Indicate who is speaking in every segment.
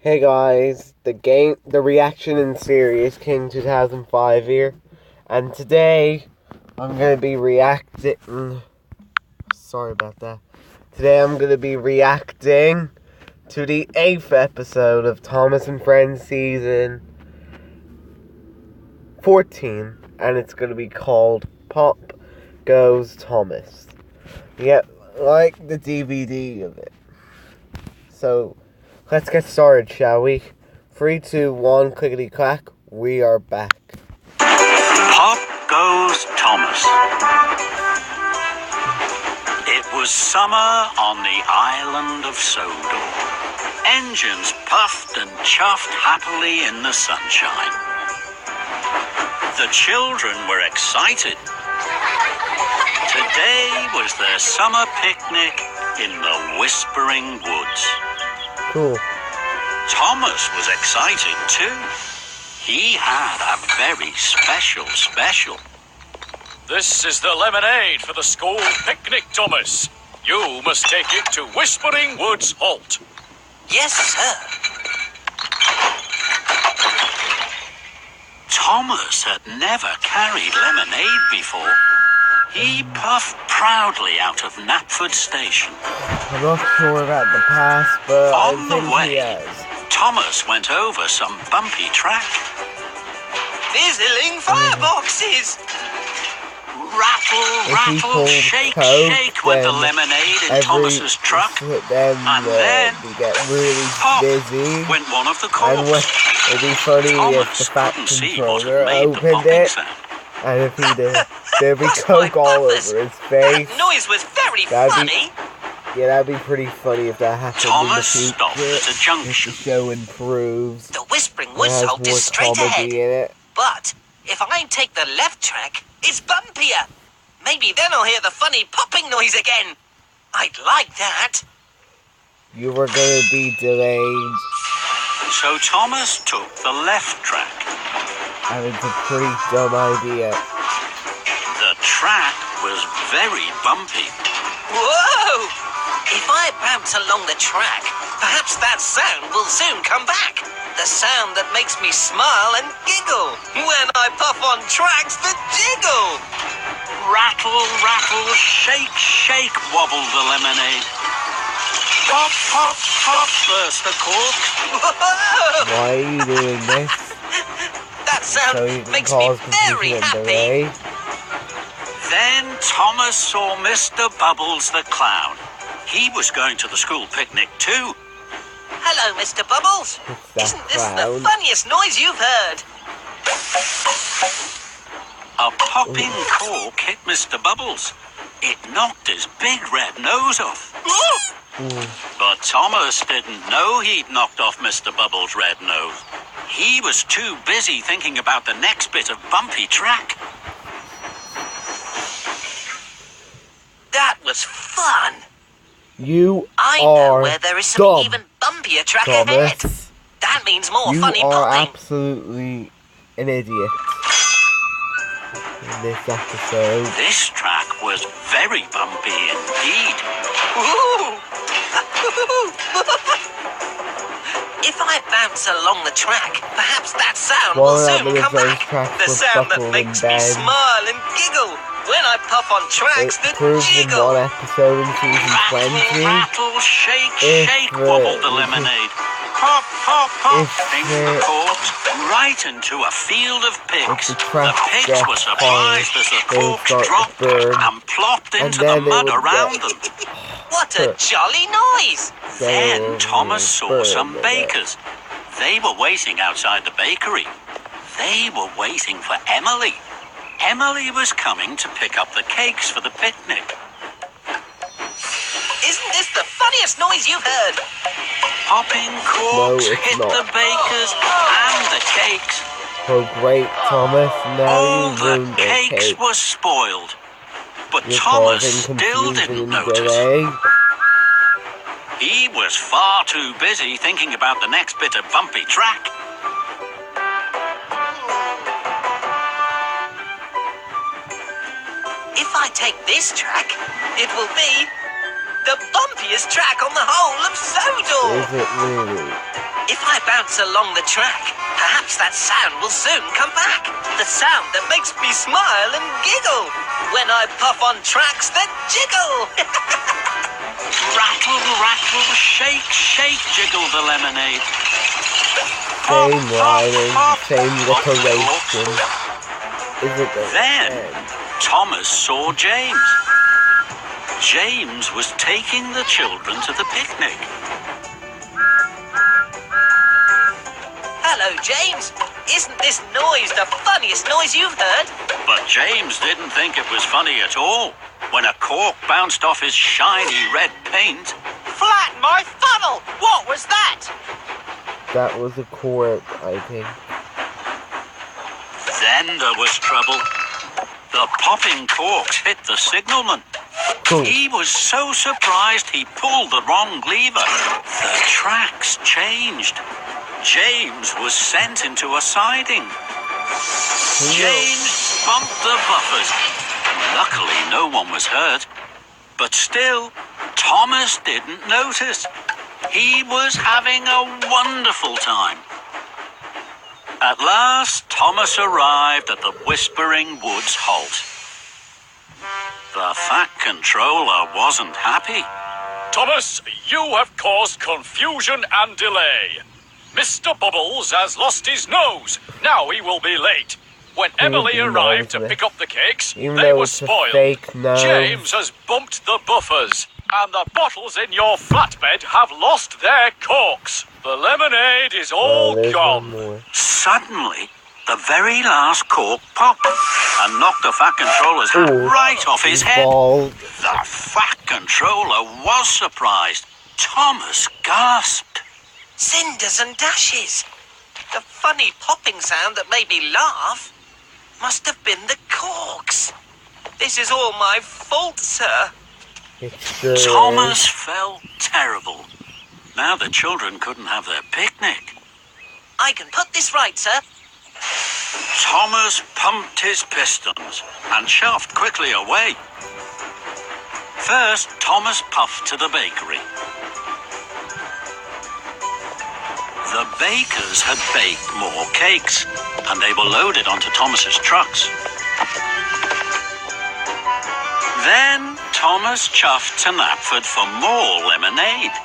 Speaker 1: Hey guys, the reaction in series King 2005 here, and today I'm gonna be reacting. Sorry about that. Today I'm gonna be reacting to the 8th episode of Thomas and Friends season 14, and it's gonna be called Pop Goes Thomas. Yep, like the DVD of it. So, let's get started, shall we? 3, 2, 1, clickety clack, we are back.
Speaker 2: Pop Goes Thomas. It was summer on the island of Sodor. Engines puffed and chuffed happily in the sunshine. The children were excited. Today was their summer picnic in the Whispering Woods.
Speaker 1: Cool.
Speaker 2: Thomas was excited too. He had a very special.
Speaker 3: This is the lemonade for the school picnic, Thomas. You must take it to Whispering Woods Halt.
Speaker 2: Yes, sir. Thomas had never carried lemonade before. He puffed proudly out of Knapford Station.
Speaker 1: I'm not sure about the past, but
Speaker 2: On
Speaker 1: I
Speaker 2: the
Speaker 1: think
Speaker 2: way,
Speaker 1: he has.
Speaker 2: Thomas went over some bumpy track. Fizzling fireboxes! Rattle, shake,
Speaker 1: Coke,
Speaker 2: shake went the
Speaker 1: then
Speaker 2: lemonade in Thomas's truck.
Speaker 1: Then
Speaker 2: then
Speaker 1: we get really
Speaker 2: pop
Speaker 1: busy.
Speaker 2: went one of the
Speaker 1: And
Speaker 2: corks.
Speaker 1: it'd be funny if
Speaker 2: Thomas
Speaker 1: the fat
Speaker 2: couldn't see what
Speaker 1: controller
Speaker 2: had made the
Speaker 1: opened
Speaker 2: popping
Speaker 1: it,
Speaker 2: sound.
Speaker 1: and if he did, there'd be
Speaker 4: That's
Speaker 1: Coke
Speaker 4: my
Speaker 1: all
Speaker 4: buffers.
Speaker 1: over his face.
Speaker 4: That noise was very
Speaker 1: That'd be-
Speaker 4: funny.
Speaker 1: Yeah, that'd be pretty funny if that happened
Speaker 2: Thomas
Speaker 1: in the
Speaker 2: stopped
Speaker 1: future.
Speaker 2: at a
Speaker 1: If the
Speaker 2: junction.
Speaker 1: show improves.
Speaker 4: The Whispering
Speaker 1: It
Speaker 4: Woods
Speaker 1: has
Speaker 4: Halt
Speaker 1: more
Speaker 4: is straight ahead.
Speaker 1: comedy in it.
Speaker 4: But if I take the left track, it's bumpier. Maybe then I'll hear the funny popping noise again. I'd like that.
Speaker 1: You were gonna be delayed,
Speaker 2: So Thomas took the left track.
Speaker 1: and it's a pretty dumb idea.
Speaker 2: The track was very bumpy.
Speaker 4: Whoa! If I bounce along the track, perhaps that sound will soon come back. The sound that makes me smile and giggle when I puff on tracks that jiggle.
Speaker 2: Rattle, shake, shake, wobbled the lemonade. Pop, pop, pop, burst the cork.
Speaker 4: Whoa!
Speaker 1: Why are you doing this?
Speaker 4: That sound
Speaker 1: So you can
Speaker 4: makes me
Speaker 1: cause
Speaker 4: very
Speaker 1: confusion and
Speaker 4: happy.
Speaker 1: delay?
Speaker 2: Then Thomas saw Mr. Bubbles the clown. He was going to the school picnic too.
Speaker 4: Hello, Mr. Bubbles.
Speaker 1: It's that
Speaker 4: Isn't this the
Speaker 1: clown.
Speaker 4: funniest noise you've heard?
Speaker 2: A popping cork hit Mr. Bubbles. It knocked his big red nose off. But Thomas didn't know he'd knocked off Mr. Bubbles' red nose. He was too busy thinking about the next bit of bumpy track.
Speaker 4: That was fun.
Speaker 1: You
Speaker 4: I know
Speaker 1: are
Speaker 4: where there is some
Speaker 1: dumb,
Speaker 4: even bumpier track ahead.
Speaker 1: Thomas.
Speaker 4: That means more
Speaker 1: You
Speaker 4: funny
Speaker 1: are
Speaker 4: popping.
Speaker 1: absolutely an idiot in this episode.
Speaker 2: This track was very bumpy indeed.
Speaker 4: Ooh. If I bounce along the track, perhaps that sound will
Speaker 1: Well,
Speaker 4: soon
Speaker 1: that
Speaker 4: come
Speaker 1: was those
Speaker 4: back.
Speaker 1: tracks
Speaker 4: The
Speaker 1: were
Speaker 4: sound that
Speaker 1: buckled
Speaker 4: makes
Speaker 1: and
Speaker 4: me
Speaker 1: bent.
Speaker 4: smile and giggle when I puff on tracks
Speaker 1: It
Speaker 4: that
Speaker 1: proves in
Speaker 4: jiggle.
Speaker 1: one episode in season 20.
Speaker 2: Rattle, shake,
Speaker 1: If,
Speaker 2: shake, wobbled the lemonade. Pop, pop, pop,
Speaker 1: if
Speaker 2: ding
Speaker 1: the-
Speaker 2: the corks, right into a field of pigs.
Speaker 1: If the track
Speaker 2: pigs
Speaker 1: gets
Speaker 2: were surprised as the
Speaker 1: they would
Speaker 2: corks
Speaker 1: start to
Speaker 2: dropped
Speaker 1: burn,
Speaker 2: and plopped
Speaker 1: and
Speaker 2: into the
Speaker 1: then they
Speaker 2: mud
Speaker 1: would
Speaker 2: around
Speaker 1: get-
Speaker 2: them.
Speaker 4: What a jolly noise!
Speaker 2: Then
Speaker 1: They
Speaker 2: Thomas
Speaker 1: would
Speaker 2: saw
Speaker 1: burn
Speaker 2: some
Speaker 1: them.
Speaker 2: bakers. They were waiting outside the bakery. They were waiting for Emily. Emily was coming to pick up the cakes for the picnic.
Speaker 4: Isn't this the funniest noise you've heard?
Speaker 2: Popping corks
Speaker 1: No, it's
Speaker 2: hit
Speaker 1: not.
Speaker 2: the bakers and the cakes.
Speaker 1: Oh great, Thomas, now
Speaker 2: All
Speaker 1: you
Speaker 2: the
Speaker 1: ruined their
Speaker 2: cakes
Speaker 1: cake.
Speaker 2: were spoiled. But
Speaker 1: You're
Speaker 2: Thomas
Speaker 1: causing
Speaker 2: still
Speaker 1: confusion
Speaker 2: didn't
Speaker 1: and
Speaker 2: notice.
Speaker 1: delay.
Speaker 2: He was far too busy thinking about the next bit of bumpy track.
Speaker 4: If I take this track, it will be the bumpiest track on the whole of Sodor.
Speaker 1: Is it really?
Speaker 4: If I bounce along the track, perhaps that sound will soon come back. The sound that makes me smile and giggle. When I puff on tracks that jiggle.
Speaker 2: Rattle, rattle, shake, shake, jiggle the lemonade.
Speaker 1: Same rhyming, same decoration. Is it the
Speaker 2: Then
Speaker 1: end?
Speaker 2: Thomas saw James. James was taking the children to the picnic.
Speaker 4: Hello, James. Isn't this noise the funniest noise you've heard?
Speaker 2: But James didn't think it was funny at all when a cork bounced off his shiny red paint.
Speaker 4: Flatten my funnel! What was that?
Speaker 1: That was a cork, I think.
Speaker 2: Then there was trouble. The popping corks hit the signalman.
Speaker 1: Cool.
Speaker 2: He was so surprised he pulled the wrong lever. The tracks changed. James was sent into a siding. James bumped the buffers. Luckily, no one was hurt. But still, Thomas didn't notice. He was having a wonderful time. At last, Thomas arrived at the Whispering Woods halt. The Fat Controller wasn't happy.
Speaker 3: Thomas, you have caused confusion and delay. Mr. Bubbles has lost his nose. Now he will be late. When Emily arrived to pick up the cakes,
Speaker 1: Even
Speaker 3: they
Speaker 1: though
Speaker 3: were
Speaker 1: it's a
Speaker 3: spoiled.
Speaker 1: fake nose.
Speaker 3: James has bumped the buffers, and the bottles in your flatbed have lost their corks. The lemonade is all
Speaker 1: there's
Speaker 3: gone.
Speaker 1: one more.
Speaker 2: Suddenly, the very last cork popped and knocked the Fat Controller's hat
Speaker 1: Ooh,
Speaker 2: right off his head.
Speaker 1: bald.
Speaker 2: The Fat Controller was surprised. Thomas gasped.
Speaker 4: Cinders and dashes. The funny popping sound that made me laugh must have been the corks. This is all my fault, sir.
Speaker 1: It's the
Speaker 2: Thomas felt terrible. Now the children couldn't have their picnic.
Speaker 4: I can put this right, sir.
Speaker 2: Thomas pumped his pistons and shoved quickly away. First, Thomas puffed to the bakery. The bakers had baked more cakes, and they were loaded onto Thomas's trucks. Then Thomas chuffed to Knapford for more lemonade.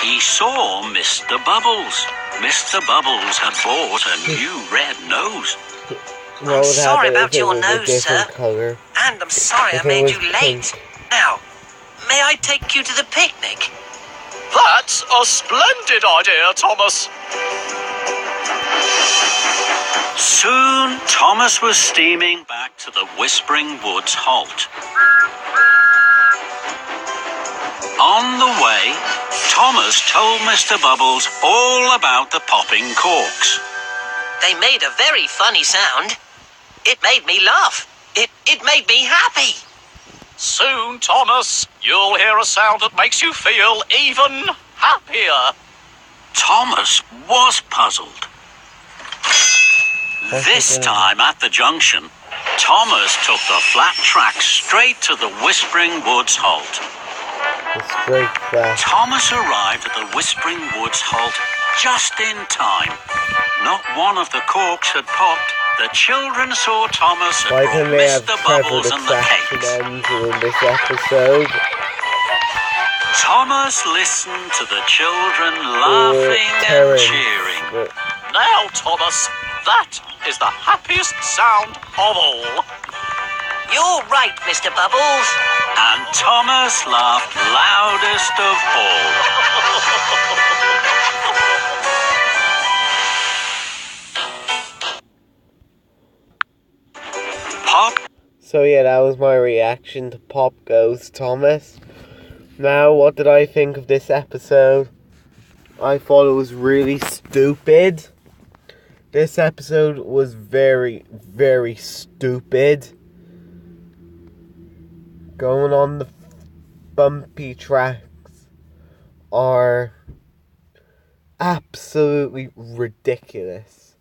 Speaker 2: He saw Mr. Bubbles. Mr. Bubbles had bought a new red nose.
Speaker 1: What would
Speaker 4: sorry
Speaker 1: happen
Speaker 4: about
Speaker 1: if it
Speaker 4: your
Speaker 1: was
Speaker 4: nose,
Speaker 1: a different
Speaker 4: sir.
Speaker 1: color?
Speaker 4: And I'm sorry I
Speaker 1: If it
Speaker 4: made
Speaker 1: was
Speaker 4: you late.
Speaker 1: pink.
Speaker 4: Now, may I take you to the picnic?
Speaker 3: That's a splendid idea, Thomas.
Speaker 2: Soon, Thomas was steaming back to the Whispering Woods halt. On the way, Thomas told Mr. Bubbles all about the popping corks.
Speaker 4: They made a very funny sound. It made me laugh. It made me happy.
Speaker 3: Soon, Thomas, you'll hear a sound that makes you feel even happier.
Speaker 2: Thomas was puzzled. This
Speaker 1: again.
Speaker 2: time at the junction, Thomas took the flat track straight to the Whispering Woods halt.
Speaker 1: The straight flash.
Speaker 2: Thomas arrived at the Whispering Woods halt just in time. Not one of the corks had popped. The children saw Thomas had
Speaker 1: Why
Speaker 2: brought
Speaker 1: can they have
Speaker 2: Mr.
Speaker 1: Trevor
Speaker 2: Bubbles
Speaker 1: the
Speaker 2: and the
Speaker 1: Traction
Speaker 2: cakes.
Speaker 1: Engine in this episode?
Speaker 2: Thomas listened to the children laughing and
Speaker 1: Terrence.
Speaker 2: cheering.
Speaker 3: Now, Thomas, that is the happiest sound of all.
Speaker 4: You're right, Mr. Bubbles.
Speaker 2: And Thomas laughed loudest of all. Pop
Speaker 1: So yeah, that was my reaction to Pop Goes Thomas. Now, what did I think of this episode? I thought it was really stupid. This episode was very, very stupid. Going on the bumpy tracks are absolutely ridiculous.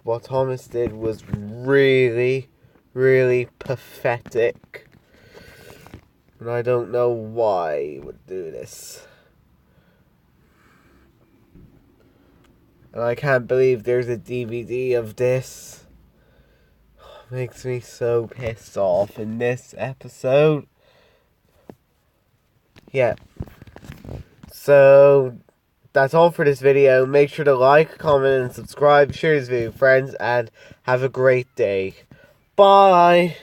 Speaker 1: What Thomas did was really, really pathetic. And I don't know why he would do this. And I can't believe there's a DVD of this. Makes me so pissed off in this episode. Yeah. So, that's all for this video. Make sure to like, comment, and subscribe. Share this video with friends, and have a great day. Bye!